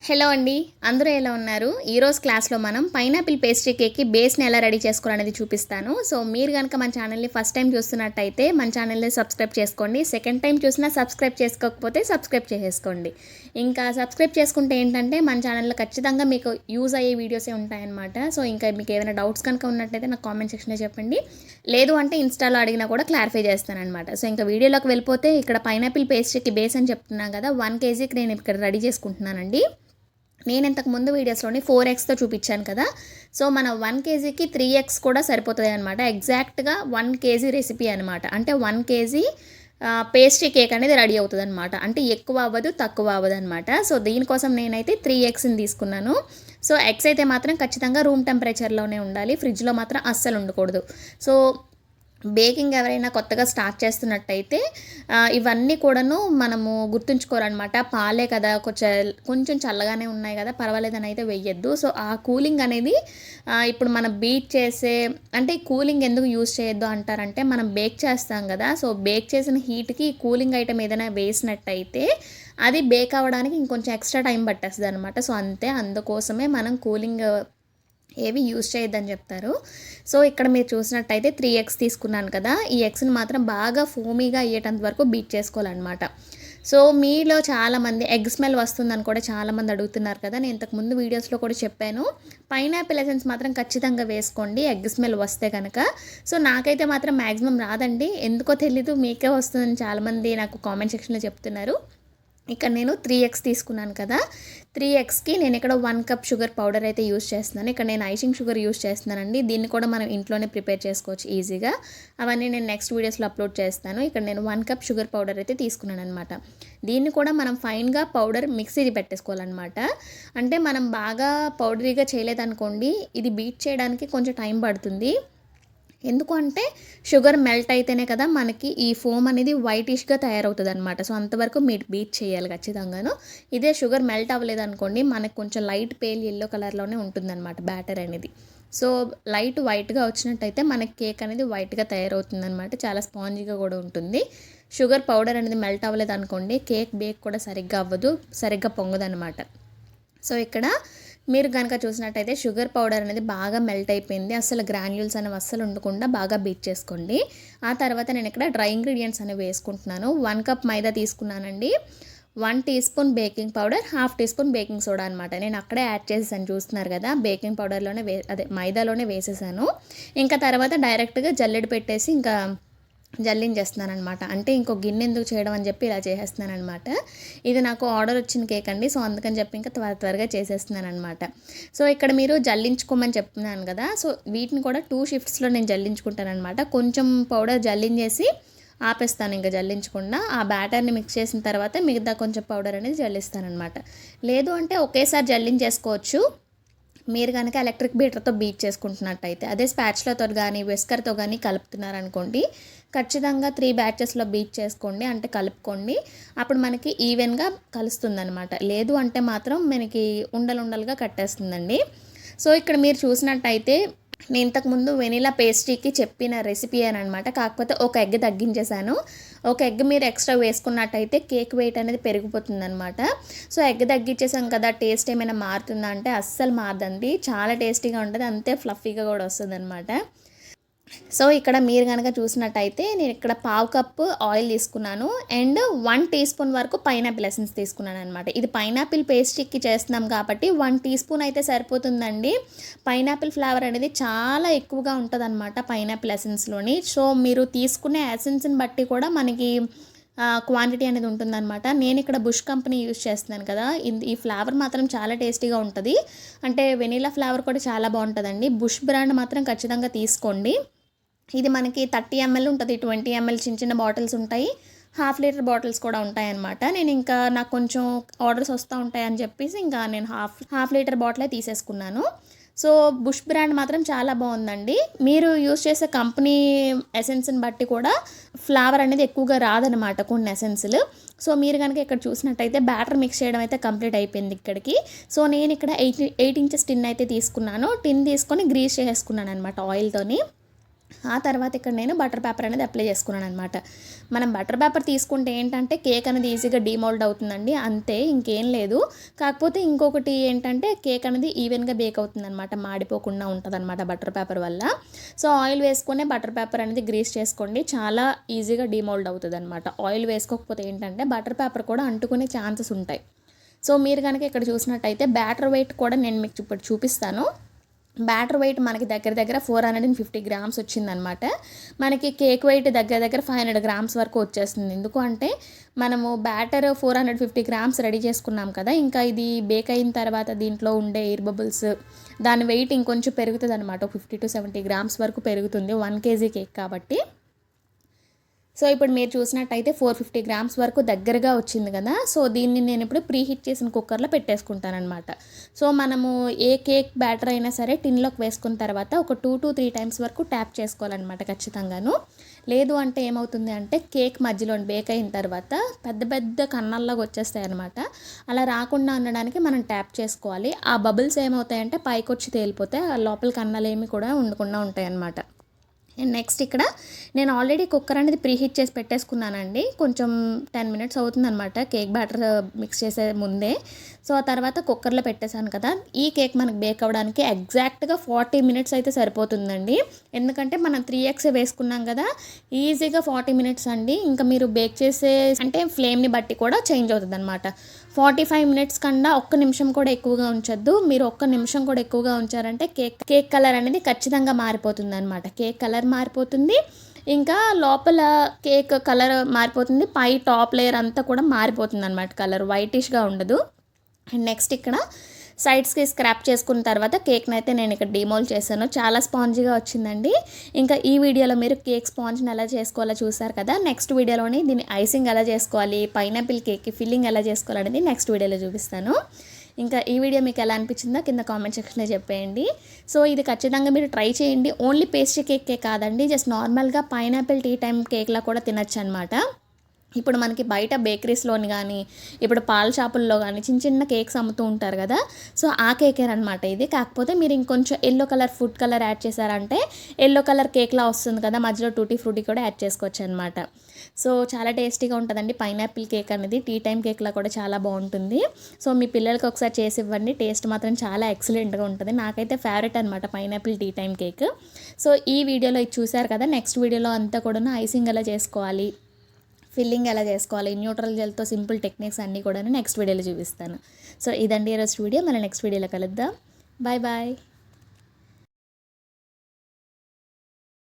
Hello అండి, అందరూ ఎలా ఉన్నారు? ఈరోజు క్లాస్లో మనం పైనాపిల్ పేస్ట్రీ కేక్కి బేస్ని ఎలా రెడీ చేసుకోవాలనేది చూపిస్తాను. సో మీరు కనుక మన ఛానల్ని ఫస్ట్ టైం చూస్తున్నట్టయితే మన ఛానల్ని సబ్స్క్రైబ్ చేసుకోండి. సెకండ్ టైం చూసినా సబ్స్క్రైబ్ చేసుకోకపోతే సబ్స్క్రైబ్ చేసేసుకోండి. ఇంకా సబ్స్క్రైబ్ చేసుకుంటే ఏంటంటే మన ఛానల్లో ఖచ్చితంగా మీకు యూజ్ అయ్యే వీడియోసే ఉంటాయన్నమాట. సో ఇంకా మీకు ఏమైనా డౌట్స్ కనుక ఉన్నట్టయితే నాకు కామెంట్ సెక్షన్లో చెప్పండి. లేదు అంటే ఇన్స్టాలో అడిగినా కూడా క్లారిఫై చేస్తానన్నమాట. సో ఇంకా వీడియోలోకి వెళ్ళిపోతే ఇక్కడ పైనాపిల్ పేస్ట్రీకి బేస్ అని చెప్తున్నాను కదా, 1 kgకి నేను ఇక్కడ రెడీ చేసుకుంటున్నానండి. నేను ఇంతకు ముందు వీడియోస్లోని 4x చూపించాను కదా. సో మన 1 kgకి 3x కూడా సరిపోతుంది అనమాట. ఎగ్జాక్ట్గా 1 kg రెసిపీ అనమాట. అంటే 1 kg పేస్ట్రీ కేక్ అనేది రెడీ అవుతుంది అనమాట. అంటే ఎక్కువ అవ్వదు, తక్కువ అవ్వదు అనమాట. సో దీనికోసం నేనైతే 3xని తీసుకున్నాను. సో ఎగ్స్ అయితే మాత్రం ఖచ్చితంగా రూమ్ టెంపరేచర్లోనే ఉండాలి, ఫ్రిడ్జ్లో మాత్రం అస్సలు ఉండకూడదు. సో బేకింగ్ ఎవరైనా కొత్తగా స్టార్ట్ చేస్తున్నట్టయితే ఇవన్నీ కూడాను మనము గుర్తుంచుకోవాలన్నమాట. పాలే కదా, కొంచెం చల్లగానే ఉన్నాయి కదా, పర్వాలేదని అయితే వెయ్యొద్దు. సో ఆ కూలింగ్ అనేది ఇప్పుడు మనం బీట్ చేసే, అంటే కూలింగ్ ఎందుకు యూజ్ చేయొద్దు అంటారంటే, మనం బేక్ చేస్తాం కదా. సో బేక్ చేసిన హీట్కి కూలింగ్ ఐటమ్ ఏదైనా వేసినట్టయితే అది బేక్ అవ్వడానికి ఇంకొంచెం ఎక్స్ట్రా టైం పట్టేస్తుంది అనమాట. సో అందుకోసమే మనం కూలింగ్ ఏవి యూజ్ చేయొద్దని చెప్తారు. సో ఇక్కడ మీరు చూసినట్టయితే 3x తీసుకున్నాను కదా, ఈ ఎగ్స్ని మాత్రం బాగా ఫోమీగా అయ్యేటంత వరకు బీట్ చేసుకోవాలన్నమాట. సో మీలో చాలామంది ఎగ్ స్మెల్ వస్తుందని కూడా చాలామంది అడుగుతున్నారు కదా. నేను ఇంతకుముందు వీడియోస్లో కూడా చెప్పాను, పైనాపిల్ ఎసెన్స్ మాత్రం ఖచ్చితంగా వేసుకోండి ఎగ్ స్మెల్ వస్తే కనుక. సో నాకైతే మాత్రం మ్యాక్సిమం రాదండి, ఎందుకో తెలీదు, మీకే వస్తుందని చాలామంది నాకు కామెంట్ సెక్షన్లో చెప్తున్నారు. ఇక్కడ నేను 3x తీసుకున్నాను కదా, 3xకి నేను ఇక్కడ 1 కప్ షుగర్ పౌడర్ అయితే యూస్ చేస్తున్నాను. ఇక్కడ నేను ఐసింగ్ షుగర్ యూస్ చేస్తున్నానండి. దీన్ని కూడా మనం ఇంట్లోనే ప్రిపేర్ చేసుకోవచ్చు ఈజీగా. అవన్నీ నేను నెక్స్ట్ వీడియోస్లో అప్లోడ్ చేస్తాను. ఇక్కడ నేను 1 కప్ షుగర్ పౌడర్ అయితే తీసుకున్నాను అనమాట. దీన్ని కూడా మనం ఫైన్గా పౌడర్ మిక్సీ పెట్టేసుకోవాలన్నమాట. అంటే మనం బాగా పౌడరీగా చేయలేదనుకోండి, ఇది బీట్ చేయడానికి కొంచెం టైం పడుతుంది. ఎందుకు అంటే షుగర్ మెల్ట్ అయితేనే కదా మనకి ఈ ఫోమ్ అనేది వైటిష్గా తయారవుతుంది అనమాట. సో అంతవరకు మీరు బీట్ చేయాలి ఖచ్చితంగాను. ఇదే షుగర్ మెల్ట్ అవ్వలేదు అనుకోండి, మనకు కొంచెం లైట్ పేల్ ఎల్లో కలర్లోనే ఉంటుందన్నమాట బ్యాటర్ అనేది. సో లైట్ వైట్గా వచ్చినట్టయితే మనకి కేక్ అనేది వైట్గా తయారవుతుంది అనమాట. చాలా స్పాంజీగా కూడా ఉంటుంది. షుగర్ పౌడర్ అనేది మెల్ట్ అవ్వలేదు అనుకోండి, కేక్ బేక్ కూడా సరిగ్గా అవ్వదు, సరిగ్గా పొంగదు అనమాట. సో ఇక్కడ మీరు కనుక చూసినట్టయితే షుగర్ పౌడర్ అనేది బాగా మెల్ట్ అయిపోయింది. అసలు గ్రాన్యూల్స్ అనేవి అస్సలు ఉండకుండా బాగా బీట్ చేసుకోండి. ఆ తర్వాత నేను ఇక్కడ డ్రై ఇంగ్రీడియంట్స్ అనేవి వేసుకుంటున్నాను. 1 కప్ మైదా తీసుకున్నానండి, 1 teaspoon baking powder, 1/2 teaspoon baking soda అనమాట. నేను అక్కడే యాడ్ చేసేసాను, చూస్తున్నారు కదా, బేకింగ్ పౌడర్లోనే మైదాలోనే వేసేసాను. ఇంకా తర్వాత డైరెక్ట్గా జల్లెడ పెట్టేసి ఇంకా జల్లించేస్తున్నాను అనమాట. అంటే ఇంకో గిన్నె ఎందుకు చేయడం అని చెప్పి ఇలా చేసేస్తున్నాను అనమాట. ఇది నాకు ఆర్డర్ వచ్చిన కేక్ అండి, సో అందుకని చెప్పి ఇంకా త్వరగా చేసేస్తున్నాను అనమాట. సో ఇక్కడ మీరు జల్లించుకోమని చెప్తున్నాను కదా, సో వీటిని కూడా 2 షిఫ్ట్స్లో నేను జల్లించుకుంటాను అనమాట. కొంచెం పౌడర్ జల్లించేసి ఆపేస్తాను, ఇంకా జల్లించకుండా. ఆ బ్యాటర్ని మిక్స్ చేసిన తర్వాత మిగతా కొంచెం పౌడర్ అనేది జల్లిస్తాను అనమాట. లేదు అంటే ఒకేసారి జల్లించేసుకోవచ్చు మీరు కనుక ఎలక్ట్రిక్ బీటర్తో బీట్ చేసుకుంటున్నట్టయితే. అదే స్పాచులాతో కానీ విస్కర్తో కానీ కలుపుతున్నారనుకోండి, ఖచ్చితంగా 3 బ్యాచెస్లో బీట్ చేసుకోండి, అంటే కలుపుకోండి. అప్పుడు మనకి ఈవెన్గా కలుస్తుంది అనమాట. లేదు అంటే మాత్రం మనకి ఉండలుగా కట్టేస్తుందండి. సో ఇక్కడ మీరు చూసినట్టయితే నేను ఇంతకుముందు వెనీలా పేస్ట్రీకి చెప్పిన రెసిపీ అని అనమాట. కాకపోతే ఒక ఎగ్ తగ్గించేసాను. ఒక ఎగ్ మీరు ఎక్స్ట్రా వేసుకున్నట్టయితే కేక్ వెయిట్ అనేది పెరిగిపోతుంది అనమాట. సో ఎగ్ తగ్గించేసాం కదా, టేస్ట్ ఏమైనా మారుతుందా అంటే అస్సలు మారదండి, చాలా టేస్టీగా ఉంటుంది, అంతే ఫ్లఫీగా కూడా వస్తుంది అనమాట. సో ఇక్కడ మీరు కనుక చూసినట్టయితే నేను ఇక్కడ 1/2 కప్పు ఆయిల్ తీసుకున్నాను అండ్ 1 టీ స్పూన్ వరకు పైనాపిల్ ఎసెన్స్ తీసుకున్నాను అనమాట. ఇది పైనాపిల్ పేస్ట్రీకి చేస్తున్నాం కాబట్టి 1 టీ స్పూన్ అయితే సరిపోతుందండి. పైనాపిల్ ఫ్లేవర్ అనేది చాలా ఎక్కువగా ఉంటుంది అనమాట పైనాపిల్ ఎసెన్స్లోని. సో మీరు తీసుకునే ఎసెన్స్ని బట్టి కూడా మనకి క్వాంటిటీ అనేది ఉంటుందన్నమాట. నేను ఇక్కడ బుష్ కంపెనీ యూజ్ చేస్తున్నాను కదా, ఈ ఫ్లేవర్ మాత్రం చాలా టేస్టీగా ఉంటుంది. అంటే వెనీలా ఫ్లేవర్ కూడా చాలా బాగుంటుందండి. బుష్ బ్రాండ్ మాత్రం ఖచ్చితంగా తీసుకోండి. ఇది మనకి 30 ml ఉంటుంది, 20 ml చిన్న బాటిల్స్ ఉంటాయి, 1/2 లీటర్ బాటిల్స్ కూడా ఉంటాయన్నమాట. నేను ఇంకా నాకు కొంచెం ఆర్డర్స్ వస్తూ ఉంటాయని చెప్పేసి ఇంకా నేను హాఫ్ లీటర్ బాటిలే తీసేసుకున్నాను. సో బుష్ బ్రాండ్ మాత్రం చాలా బాగుందండి. మీరు యూజ్ చేసే కంపెనీ ఎసెన్స్ని బట్టి కూడా ఫ్లేవర్ అనేది ఎక్కువగా రాదనమాట కొన్ని ఎసెన్స్లు. సో మీరు కనుక ఇక్కడ చూసినట్టయితే బ్యాటర్ మిక్స్ చేయడం అయితే కంప్లీట్ అయిపోయింది ఇక్కడికి. సో నేను ఇక్కడ 8 ఇంచెస్ టిన్ అయితే తీసుకున్నాను. టిన్ తీసుకొని గ్రీస్ చేసుకున్నాను అనమాట ఆయిల్తోని. ఆ తర్వాత ఇక్కడ నేను బటర్ పేపర్ అనేది అప్లై చేసుకున్నాను అనమాట. మనం బటర్ పేపర్ తీసుకుంటే ఏంటంటే కేక్ అనేది ఈజీగా డీమోల్డ్ అవుతుందండి, అంతే, ఇంకేం లేదు. కాకపోతే ఇంకొకటి ఏంటంటే కేక్ అనేది ఈవెన్గా బేక్ అవుతుందన్నమాట, మాడిపోకుండా ఉంటుందన్నమాట బటర్ పేపర్ వల్ల. సో ఆయిల్ వేసుకునే బటర్ పేపర్ అనేది గ్రీస్ చేసుకోండి, చాలా ఈజీగా డీమోల్డ్ అవుతుంది అనమాట. ఆయిల్ వేసుకోకపోతే ఏంటంటే బటర్ పేపర్ కూడా అంటుకునే ఛాన్సెస్ ఉంటాయి. సో మీరు కనుక ఇక్కడ చూసినట్టయితే బ్యాటర్ వెయిట్ కూడా నేను మీకు ఇప్పుడు చూపిస్తాను. బ్యాటర్ వెయిట్ మనకి దగ్గర దగ్గర 450 గ్రామ్స్ వచ్చిందనమాట. మనకి కేక్ వెయిట్ దగ్గర దగ్గర 500 గ్రామ్స్ వరకు వచ్చేస్తుంది. ఎందుకు అంటే మనము బ్యాటర్ 450 గ్రామ్స్ రెడీ చేసుకున్నాం కదా, ఇంకా ఇది బేక్ అయిన తర్వాత దీంట్లో ఉండే ఎయిర్ బబుల్స్ దాని వెయిట్ ఇంకొంచెం పెరుగుతుంది అనమాట. 50 to 70 గ్రామ్స్ వరకు పెరుగుతుంది 1 kg కేక్ కాబట్టి. సో ఇప్పుడు మీరు చూసినట్టయితే 450 గ్రామ్స్ వరకు దగ్గరగా వచ్చింది కదా. సో దీన్ని నేను ఇప్పుడు ప్రీ హీట్ చేసిన కుక్కర్లో పెట్టేసుకుంటానమాట. సో మనము ఏ కేక్ బ్యాటర్ అయినా సరే టిన్లోకి వేసుకున్న తర్వాత ఒక 2 to 3 టైమ్స్ వరకు ట్యాప్ చేసుకోవాలన్నమాట ఖచ్చితంగాను. లేదు అంటే ఏమవుతుంది అంటే కేక్ మధ్యలో బేక్ అయిన తర్వాత పెద్ద పెద్ద కన్నాల్లాగా వచ్చేస్తాయి అనమాట. అలా రాకుండా ఉండడానికి మనం ట్యాప్ చేసుకోవాలి. ఆ బబుల్స్ ఏమవుతాయంటే పైకి వచ్చి తేలిపోతే ఆ లోపల కన్నాలు ఏమి కూడా ఉండకుండా ఉంటాయి అన్నమాట. అండ్ నెక్స్ట్ ఇక్కడ నేను ఆల్రెడీ కుక్కర్ అనేది ప్రీహీట్ చేసి పెట్టేసుకున్నానండి. కొంచెం 10 minutes అవుతుందన్నమాట కేక్ బ్యాటర్ మిక్స్ చేసే ముందే. సో ఆ తర్వాత కుక్కర్లో పెట్టేశాను కదా. ఈ కేక్ మనకు బేక్ అవ్వడానికి ఎగ్జాక్ట్గా 40 minutes అయితే సరిపోతుందండి. ఎందుకంటే మనం 3x వేసుకున్నాం కదా, ఈజీగా 40 minutes అండి. ఇంకా మీరు బేక్ చేసే అంటే ఫ్లేమ్ని బట్టి కూడా చేంజ్ అవుతుంది అనమాట. 45 minutes కన్నా ఒక్క నిమిషం కూడా ఎక్కువగా ఉంచొద్దు. మీరు ఒక్క నిమిషం కూడా ఎక్కువగా ఉంచారంటే కేక్ కలర్ అనేది ఖచ్చితంగా మారిపోతుంది అనమాట. కేక్ కలర్ మారిపోతుంది, ఇంకా లోపల కేక్ కలర్ మారిపోతుంది, పై టాప్ లేయర్ అంతా కూడా మారిపోతుంది అనమాట, కలర్ వైటిష్గా ఉండదు. అండ్ నెక్స్ట్ ఇక్కడ సైడ్స్కి స్క్రాప్ చేసుకున్న తర్వాత కేక్ని అయితే నేను ఇక్కడ డిమోల్ చేశాను. చాలా స్పాంజీగా వచ్చిందండి. ఇంకా ఈ వీడియోలో మీరు కేక్ స్పాంజ్ని ఎలా చేసుకోవాలో చూసారు కదా. నెక్స్ట్ వీడియోలోని దీన్ని ఐసింగ్ ఎలా చేసుకోవాలి, పైనాపిల్ కేక్కి ఫిల్లింగ్ ఎలా చేసుకోవాలనేది నెక్స్ట్ వీడియోలో చూపిస్తాను. ఇంకా ఈ వీడియో మీకు ఎలా అనిపించిందో కింద కామెంట్ సెక్షన్లో చెప్పేయండి. సో ఇది ఖచ్చితంగా మీరు ట్రై చేయండి. ఓన్లీ పేస్ట్రీ కేకే కాదండి, జస్ట్ నార్మల్గా పైనాపిల్ టీ టైం కేక్లా కూడా తినచ్చు అనమాట. ఇప్పుడు మనకి బయట బేకరీస్లోని కానీ ఇప్పుడు పాల షాపుల్లో కానీ చిన్న చిన్న కేక్స్ అమ్ముతూ ఉంటారు కదా. సో ఆ కేకే అనమాట ఇది. కాకపోతే మీరు ఇంకొంచెం yellow colour food colour add చేశారంటే ఎల్లో కలర్ కేక్లా వస్తుంది కదా, మధ్యలో టూటీ ఫ్రూటీ కూడా యాడ్ చేసుకోవచ్చు అనమాట. సో చాలా టేస్టీగా ఉంటుందండి పైనాపిల్ కేక్ అనేది. టీ టైం కేక్లా కూడా చాలా బాగుంటుంది. సో మీ పిల్లలకి ఒకసారి చేసి ఇవ్వండి, టేస్ట్ మాత్రం చాలా ఎక్సలెంట్గా ఉంటుంది. నాకైతే ఫేవరెట్ అనమాట pineapple tea time cake. So ఈ వీడియోలో ఇది చూసారు కదా. నెక్స్ట్ వీడియోలో అంతా కూడా ఐసింగ్ ఎలా చేసుకోవాలి, ఫిల్లింగ్ ఎలా చేసుకోవాలి, న్యూట్రల్ జెల్తో సింపుల్ టెక్నిక్స్ అన్నీ కూడా నెక్స్ట్ వీడియోలో చూపిస్తాను. సో ఇదండి ఈరోజు వీడియో. మళ్ళీ నెక్స్ట్ వీడియోలో కలుద్దాం. Bye bye.